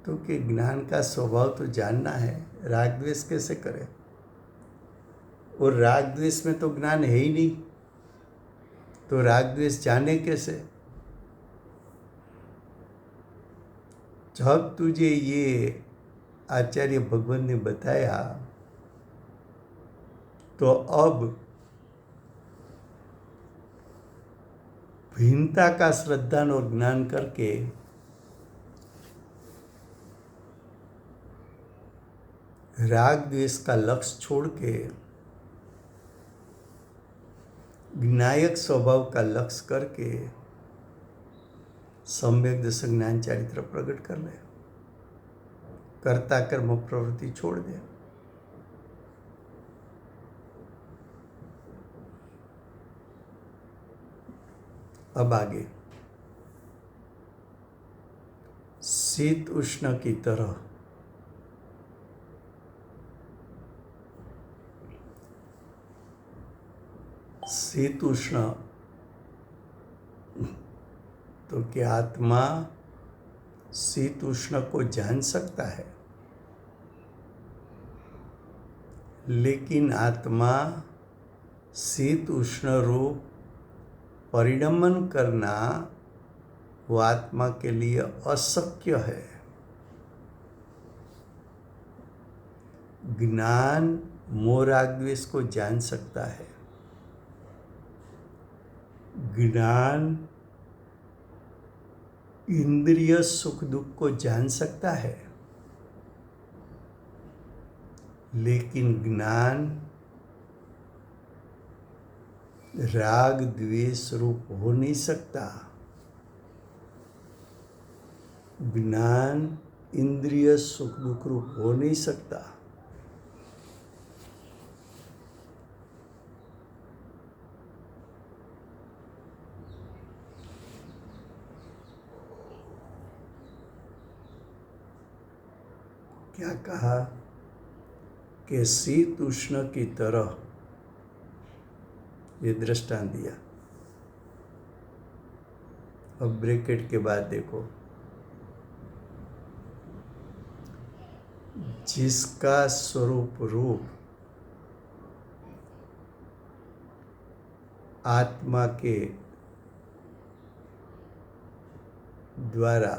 तो कि ज्ञान का स्वभाव तो जानना है, राग द्वेष कैसे करे? और राग द्वेष में तो ज्ञान है ही नहीं, तो राग द्वेष जाने कैसे? जब तुझे ये आचार्य भगवान ने बताया तो अब भिन्नता का श्रद्धान और ज्ञान करके राग द्वेष का लक्ष्य छोड़ के विनायक स्वभाव का लक्ष्य करके सम्यक दर्श ज्ञान चरित्र प्रकट कर ले, कर्ता कर्म प्रवृत्ति छोड़ दे। अब आगे शीत उष्ण की तरह शीत उष्ण, तो क्या आत्मा शीत उष्ण को जान सकता है? लेकिन आत्मा शीत उष्ण रूप परिणमन करना वो आत्मा के लिए अशक्य है। ज्ञान मोह राग द्वेष को जान सकता है। ज्ञान इंद्रिय सुख दुख को जान सकता है, लेकिन ज्ञान राग द्वेष रूप हो नहीं सकता। ज्ञान इंद्रिय सुख दुख रूप हो नहीं सकता। क्या कहा कि शीत उष्ण की तरह, ये दृष्टांत दिया। अब ब्रैकेट के बाद देखो, जिसका स्वरूप रूप आत्मा के द्वारा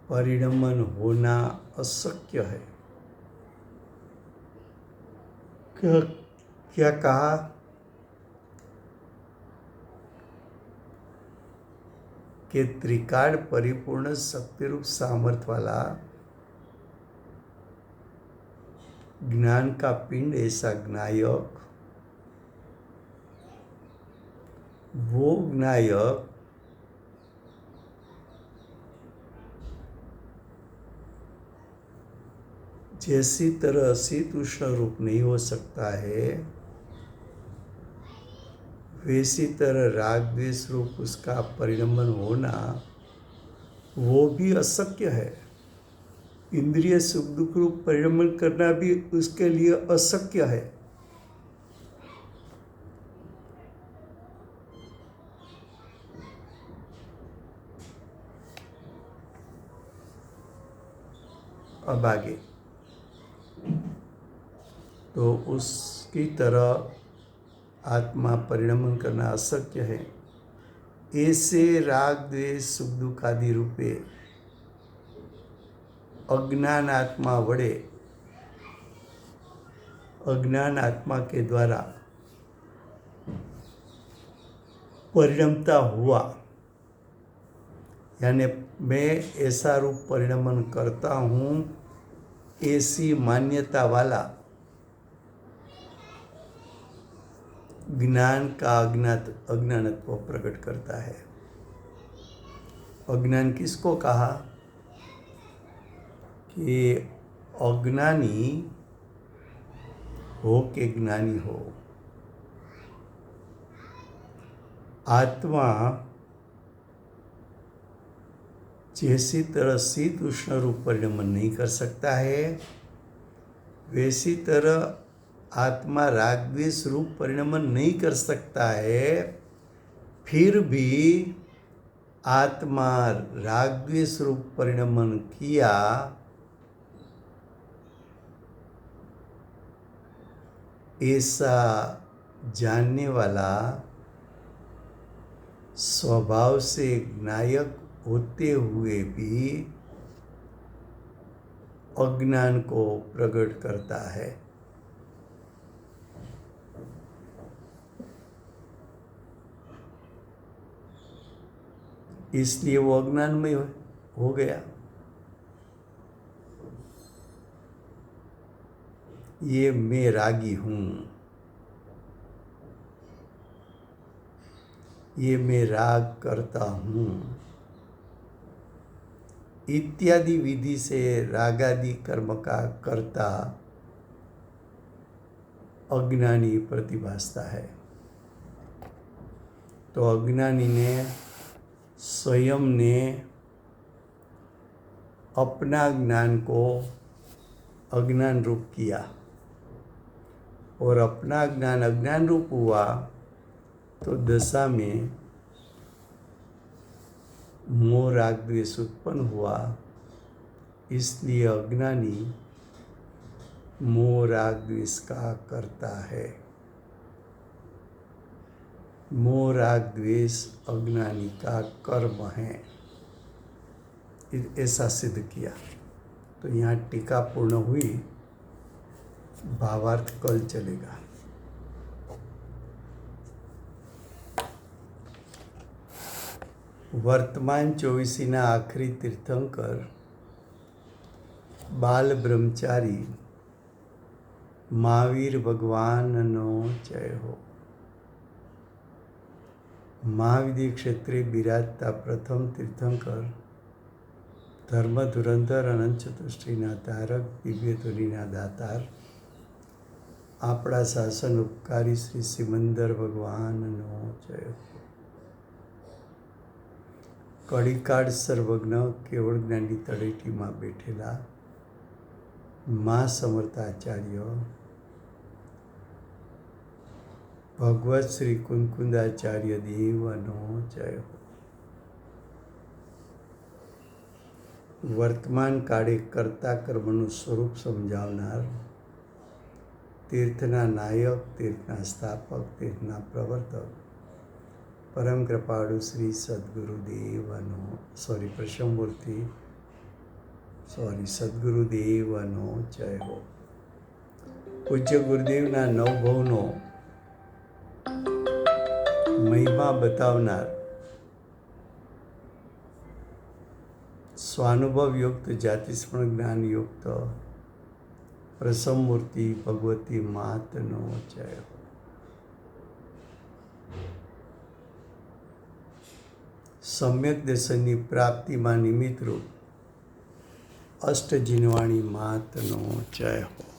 परिणमन होना अशक्य है। क्या कहा कि त्रिकाल परिपूर्ण शक्ति रूप सामर्थ्य वाला ज्ञान का पिंड, ऐसा ज्ञायक, वो ज्ञायक जैसी तरह शीत उष्ण रूप नहीं हो सकता है, वैसी तरह राग द्वेष रूप उसका परिणमन होना वो भी अशक्य है। इंद्रिय सुख दुख रूप परिणमन करना भी उसके लिए अशक्य है। अब आगे, तो उसकी तरह आत्मा परिणमन करना अशक्य है। ऐसे राग द्वेष सुख दुख आदि रूपे अज्ञान आत्मा वड़े, अज्ञान आत्मा के द्वारा परिणमता हुआ, यानी मैं ऐसा रूप परिणमन करता हूँ, ऐसी मान्यता वाला ज्ञान का अज्ञानत्व प्रकट करता है। अज्ञान किसको कहा कि अज्ञानी हो के ज्ञानी हो। आत्मा जैसी तरह शीत उष्ण रूप परिणमन नहीं कर सकता है, वैसी तरह आत्मा राग द्वेष रूप परिणमन नहीं कर सकता है। फिर भी आत्मा राग द्वेष रूप परिणमन किया, ऐसा जानने वाला स्वभाव से ज्ञायक होते हुए भी अज्ञान को प्रकट करता है। इसलिए वो अज्ञानमय हो गया। ये मैं रागी हूँ, ये मैं राग करता हूँ, इत्यादि विधि से रागादि कर्म का कर्ता अज्ञानी प्रतिभासता है। तो अज्ञानी ने स्वयं ने अपना ज्ञान को अज्ञान रूप किया, और अपना ज्ञान अज्ञान रूप हुआ तो दशा में मोह राग द्वेष उत्पन्न हुआ। इसलिए अज्ञानी मोह राग द्वेष का करता है। मोह राग द्वेष अज्ञानी का कर्म है, ऐसा सिद्ध किया। तो यहाँ टीका पूर्ण हुई, भावार्थ कल चलेगा। वर्तमान चौवीसीना आखरी तीर्थंकर बाल ब्रह्मचारी महावीर भगवाननो जय हो। महाविधि क्षेत्रे બિરાજતા પ્રથમ તીર્થંકર ધર્મ ધુરંધર અનંત ચતુષ્ટિના તારક દિવ્ય ધુરીના દાતાર આપણા શાસન ઉપકારી શ્રી સિમંદર ભગવાનનો જય હો। કડીકાળ સર્વજ્ઞ કેવળ જ્ઞાની તળેટીમાં બેઠેલા મા સમર્થાચાર્ય ભગવત શ્રી કુંકુંદાચાર્ય દેવનો જય હો। વર્તમાન કાળે કર્તા કર્મનું સ્વરૂપ સમજાવનાર, તીર્થના નાયક, તીર્થના સ્થાપક, તીર્થના પ્રવર્તક, પરમ કૃપાળુ શ્રી સદગુરુદેવનો સદગુરુદેવનો જય હો। પૂજ્ય ગુરુદેવના નવભવનો મહિમા બતાવનાર સ્વાનુભવયુક્ત જાતિસ્મરણ જ્ઞાનયુક્ત પ્રસમમૂર્તિ ભગવતી માતનો જય હો। સમ્યક દર્શનની પ્રાપ્તિમાં નિમિત્તરૂપ અષ્ટજીનવાણી માતનો જય હો।